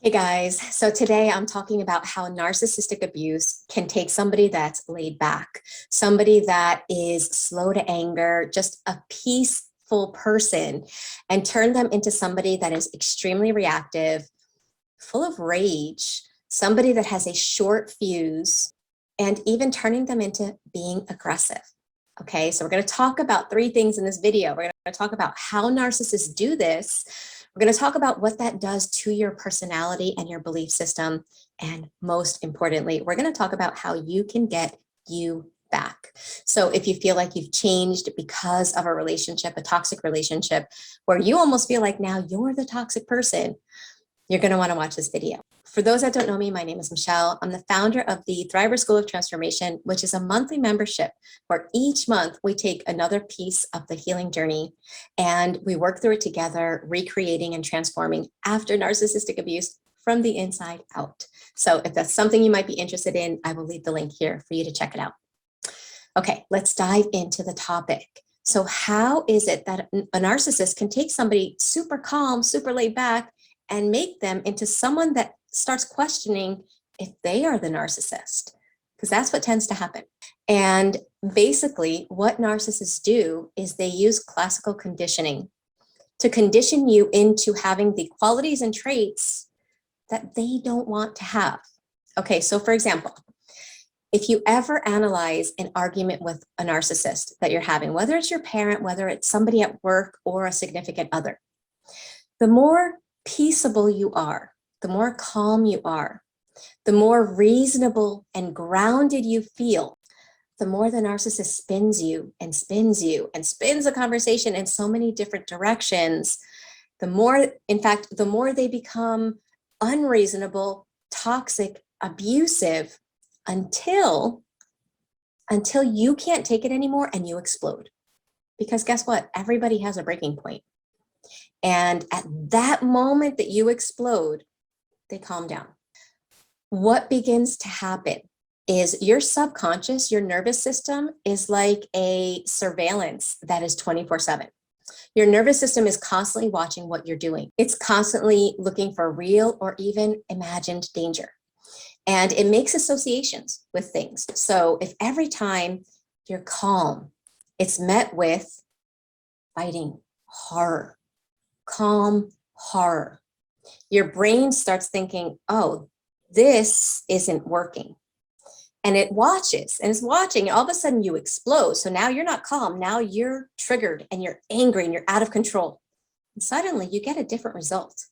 Hey guys, so today I'm talking about how narcissistic abuse can take somebody that's laid back, somebody that is slow to anger, just a peaceful person, and turn them into somebody that is extremely reactive, full of rage, somebody that has a short fuse, and even turning them into being aggressive. Okay, so we're going to talk about three things in this video. We're going to talk about how narcissists do this. We're going to talk about what that does to your personality and your belief system. And most importantly, we're going to talk about how you can get you back. So if you feel like you've changed because of a relationship, a toxic relationship, where you almost feel like now you're the toxic person, you're going to want to watch this video. For those that don't know me, my name is Michelle. I'm the founder of the Thriver School of Transformation, which is a monthly membership where each month we take another piece of the healing journey and we work through it together, recreating and transforming after narcissistic abuse from the inside out. So if that's something you might be interested in, I will leave the link here for you to check it out. Okay, let's dive into the topic. So how is it that a narcissist can take somebody super calm, super laid back, and make them into someone that starts questioning if they are the narcissist? Because that's what tends to happen. And basically, what narcissists do is they use classical conditioning to condition you into having the qualities and traits that they don't want to have. Okay, so for example, if you ever analyze an argument with a narcissist that you're having, whether it's your parent, whether it's somebody at work or a significant other, the more peaceable you are, the more calm you are, the more reasonable and grounded you feel, the more the narcissist spins you and spins you and spins the conversation in so many different directions, the more, in fact, the more they become unreasonable, toxic, abusive, until you can't take it anymore and you explode. Because guess what? Everybody has a breaking point. And at that moment that you explode, they calm down. What begins to happen is your subconscious, your nervous system is like a surveillance that is 24/7. Your nervous system is constantly watching what you're doing. It's constantly looking for real or even imagined danger. And it makes associations with things. So if every time you're calm, it's met with fighting, horror, calm horror, your brain starts thinking, oh, this isn't working. And it watches and it's watching, and all of a sudden you explode. So now you're not calm. Now you're triggered and you're angry and you're out of control. And suddenly you get a different result.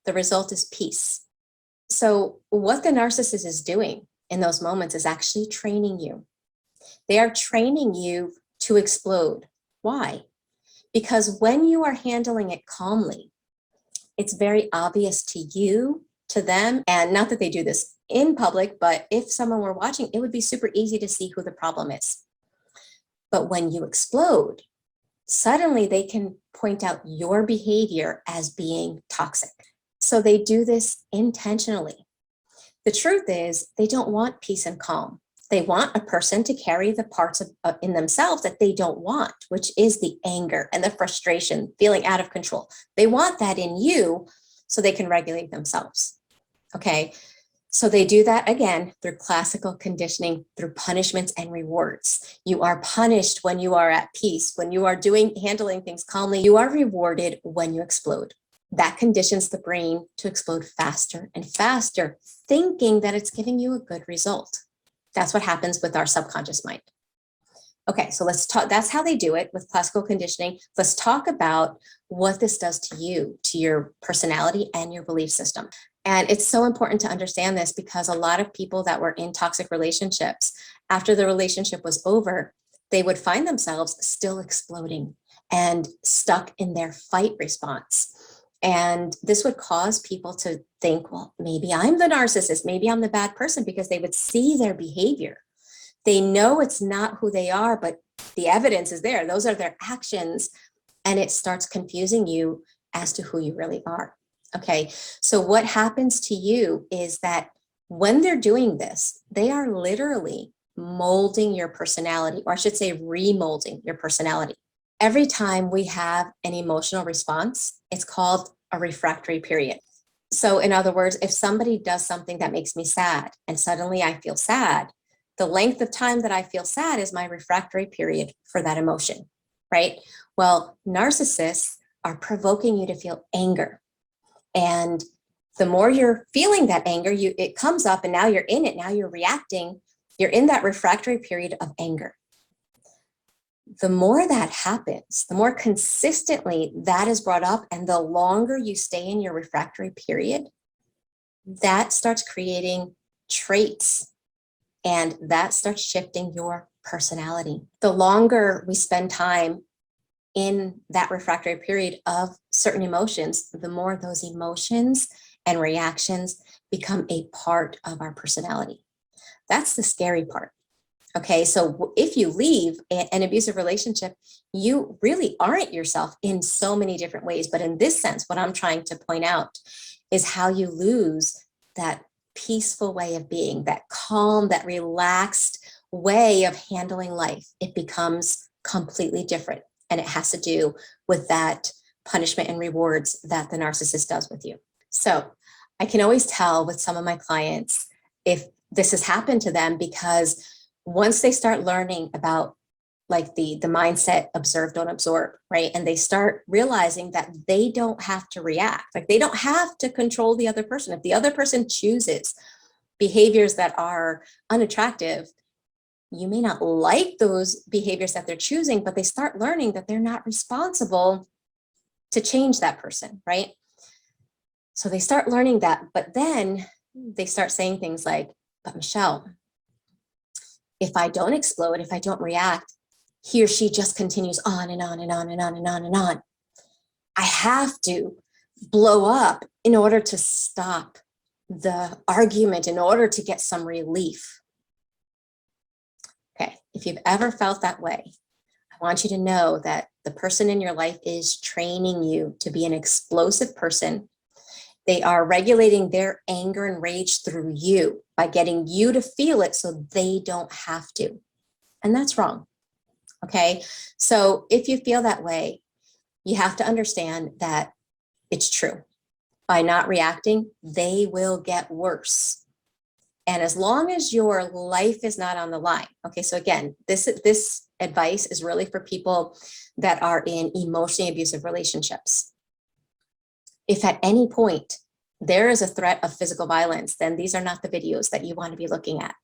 The result is peace. So what the narcissist is doing in those moments is actually training you. They are training you to explode. Why? Because when you are handling it calmly, it's very obvious to you, to them, and not that they do this in public, but if someone were watching, it would be super easy to see who the problem is. But when you explode, suddenly they can point out your behavior as being toxic. So they do this intentionally. The truth is, they don't want peace and calm. They want a person to carry the parts in themselves that they don't want, which is the anger and the frustration, feeling out of control. They want that in you so they can regulate themselves. Okay, so they do that again through classical conditioning, through punishments and rewards. You are punished when you are at peace, when you are handling things calmly. You are rewarded when you explode. That conditions the brain to explode faster and faster, thinking that it's giving you a good result. That's what happens with our subconscious mind. Okay, so let's talk. That's how they do it with classical conditioning. Let's talk about what this does to you, to your personality and your belief system. And it's so important to understand this because a lot of people that were in toxic relationships, after the relationship was over, they would find themselves still exploding and stuck in their fight response. And this would cause people to think, well, maybe I'm the narcissist, maybe I'm the bad person, because they would see their behavior. They know it's not who they are, but the evidence is there. Those are their actions. And it starts confusing you as to who you really are. Okay, so what happens to you is that when they're doing this, they are literally molding your personality, or I should say remolding your personality. Every time we have an emotional response, it's called a refractory period. So in other words, if somebody does something that makes me sad and suddenly I feel sad, the length of time that I feel sad is my refractory period for that emotion, right? Well, narcissists are provoking you to feel anger. And the more you're feeling that anger, it comes up and now you're in it. Now you're reacting. You're in that refractory period of anger. The more that happens, the more consistently that is brought up, and the longer you stay in your refractory period, that starts creating traits and that starts shifting your personality. The longer we spend time in that refractory period of certain emotions, the more those emotions and reactions become a part of our personality. That's the scary part. Okay, so if you leave an abusive relationship, you really aren't yourself in so many different ways. But in this sense, what I'm trying to point out is how you lose that peaceful way of being, that calm, that relaxed way of handling life. It becomes completely different. And it has to do with that punishment and rewards that the narcissist does with you. So I can always tell with some of my clients if this has happened to them, because once they start learning about like the mindset observe, don't absorb, right? And they start realizing that they don't have to react, like they don't have to control the other person. If the other person chooses behaviors that are unattractive, you may not like those behaviors that they're choosing, but they start learning that they're not responsible to change that person, right? So they start learning that, but then they start saying things like, but Michelle, if I don't explode, if I don't react, he or she just continues on and on and on and on and on and on. I have to blow up in order to stop the argument, in order to get some relief. Okay, if you've ever felt that way, I want you to know that the person in your life is training you to be an explosive person. They are regulating their anger and rage through you by getting you to feel it so they don't have to. And that's wrong. Okay, so if you feel that way, you have to understand that it's true. By not reacting, they will get worse. And as long as your life is not on the line, okay, so again, this advice is really for people that are in emotionally abusive relationships. If at any point there is a threat of physical violence, then these are not the videos that you want to be looking at.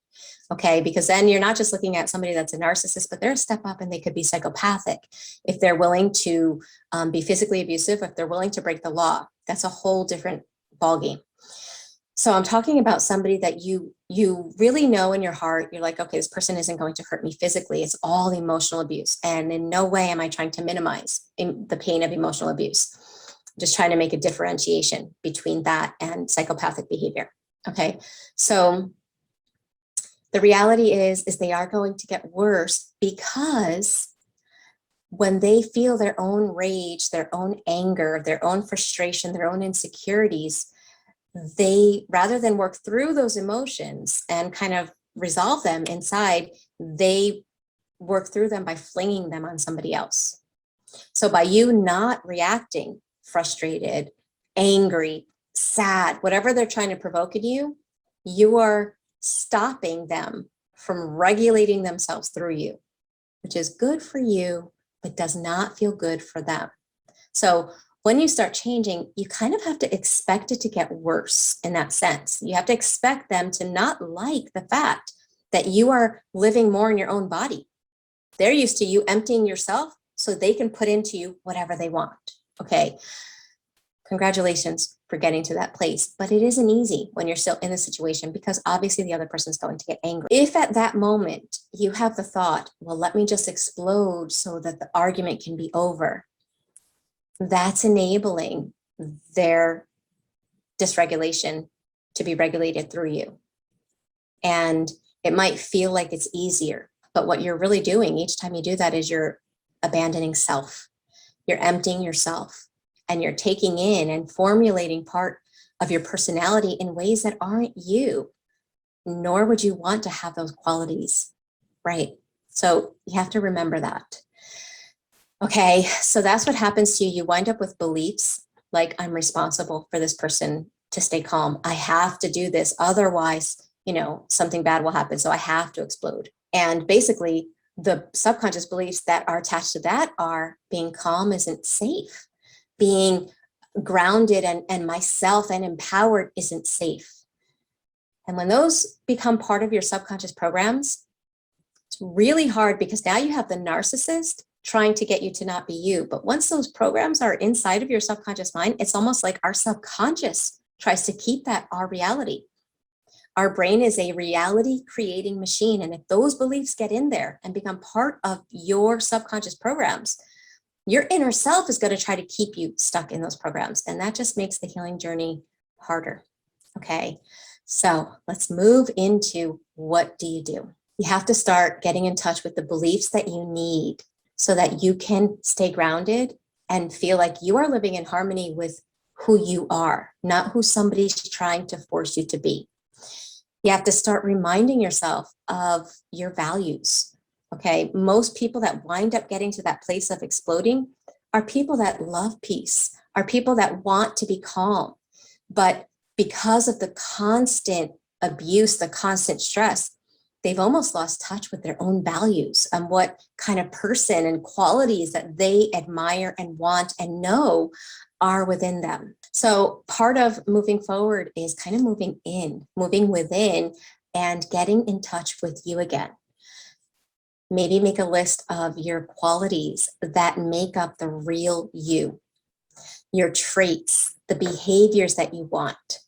Okay, because then you're not just looking at somebody that's a narcissist, but they're a step up and they could be psychopathic. If they're willing to be physically abusive, if they're willing to break the law, that's a whole different ballgame. So I'm talking about somebody that you really know in your heart, you're like, okay, this person isn't going to hurt me physically. It's all emotional abuse. And in no way am I trying to minimize the pain of emotional abuse. I'm just trying to make a differentiation between that and psychopathic behavior. Okay, so the reality is they are going to get worse, because when they feel their own rage, their own anger, their own frustration, their own insecurities, they, rather than work through those emotions and kind of resolve them inside, they work through them by flinging them on somebody else. So by you not reacting, frustrated, angry, sad, whatever they're trying to provoke in you, you are stopping them from regulating themselves through you, which is good for you, but does not feel good for them. So when you start changing, you kind of have to expect it to get worse in that sense. You have to expect them to not like the fact that you are living more in your own body. They're used to you emptying yourself so they can put into you whatever they want. Okay. Congratulations for getting to that place, but it isn't easy when you're still in the situation, because obviously the other person's going to get angry. If at that moment you have the thought, well, let me just explode so that the argument can be over, that's enabling their dysregulation to be regulated through you. And it might feel like it's easier, but what you're really doing each time you do that is you're abandoning self. You're emptying yourself, and you're taking in and formulating part of your personality in ways that aren't you, nor would you want to have those qualities, right? So you have to remember that. Okay, so that's what happens to you. You wind up with beliefs like, I'm responsible for this person to stay calm. I have to do this. Otherwise, something bad will happen. So I have to explode. And basically, the subconscious beliefs that are attached to that are being calm isn't safe. Being grounded and myself and empowered isn't safe. And when those become part of your subconscious programs, it's really hard because now you have the narcissist trying to get you to not be you. But once those programs are inside of your subconscious mind, it's almost like our subconscious tries to keep that our reality. Our brain is a reality creating machine. And if those beliefs get in there and become part of your subconscious programs, your inner self is going to try to keep you stuck in those programs. And that just makes the healing journey harder. Okay. So let's move into what do you do? You have to start getting in touch with the beliefs that you need so that you can stay grounded and feel like you are living in harmony with who you are, not who somebody's trying to force you to be. You have to start reminding yourself of your values. Okay. Most people that wind up getting to that place of exploding are people that love peace, are people that want to be calm. But because of the constant abuse, the constant stress, they've almost lost touch with their own values and what kind of person and qualities that they admire and want and know are within them. So part of moving forward is kind of moving within and getting in touch with you again. Maybe make a list of your qualities that make up the real you, your traits, the behaviors that you want.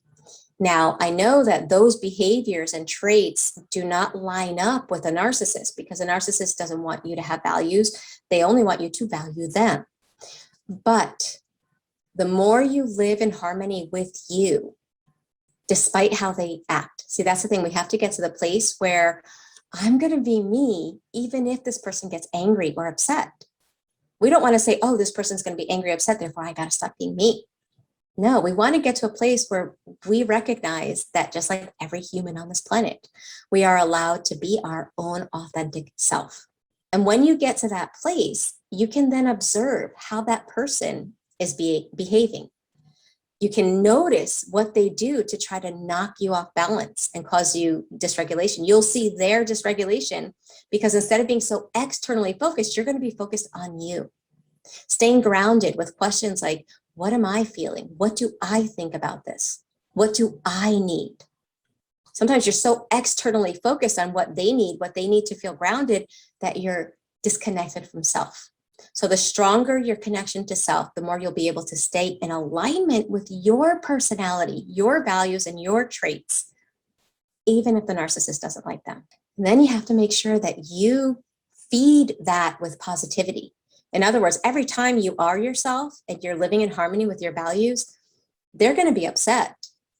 Now, I know that those behaviors and traits do not line up with a narcissist because a narcissist doesn't want you to have values. They only want you to value them. But the more you live in harmony with you, despite how they act. See, that's the thing. We have to get to the place where I'm going to be me, even if this person gets angry or upset. We don't want to say, oh, this person's going to be angry, upset, therefore I got to stop being me. No, we want to get to a place where we recognize that just like every human on this planet, we are allowed to be our own authentic self. And when you get to that place, you can then observe how that person is behaving. You can notice what they do to try to knock you off balance and cause you dysregulation. You'll see their dysregulation because instead of being so externally focused, you're going to be focused on you. Staying grounded with questions like, what am I feeling? What do I think about this? What do I need? Sometimes you're so externally focused on what they need to feel grounded that you're disconnected from self. So the stronger your connection to self, the more you'll be able to stay in alignment with your personality, your values, and your traits, even if the narcissist doesn't like them. And then you have to make sure that you feed that with positivity. In other words, every time you are yourself and you're living in harmony with your values, they're going to be upset.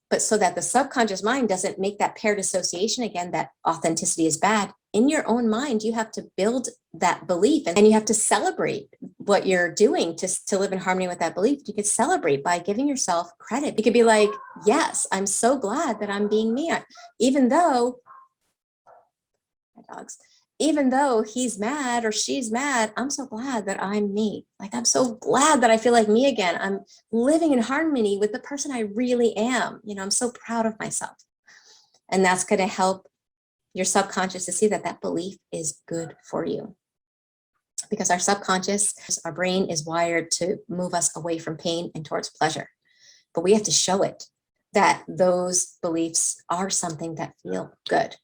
But so that the subconscious mind doesn't make that paired association again, that authenticity is bad, in your own mind, you have to build that belief and you have to celebrate what you're doing to live in harmony with that belief. You could celebrate by giving yourself credit. You could be like, yes, I'm so glad that I'm being me. Even though, my dogs, even though he's mad or she's mad, I'm so glad that I'm me. Like, I'm so glad that I feel like me again. I'm living in harmony with the person I really am. I'm so proud of myself. And that's going to help your subconscious to see that that belief is good for you. Because our subconscious, our brain is wired to move us away from pain and towards pleasure. But we have to show it that those beliefs are something that feel good.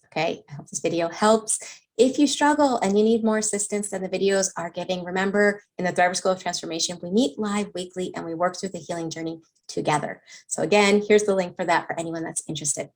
Okay, I hope this video helps. If you struggle and you need more assistance than the videos are giving, remember in the Thriver School of Transformation, we meet live weekly and we work through the healing journey together. So again, here's the link for that for anyone that's interested.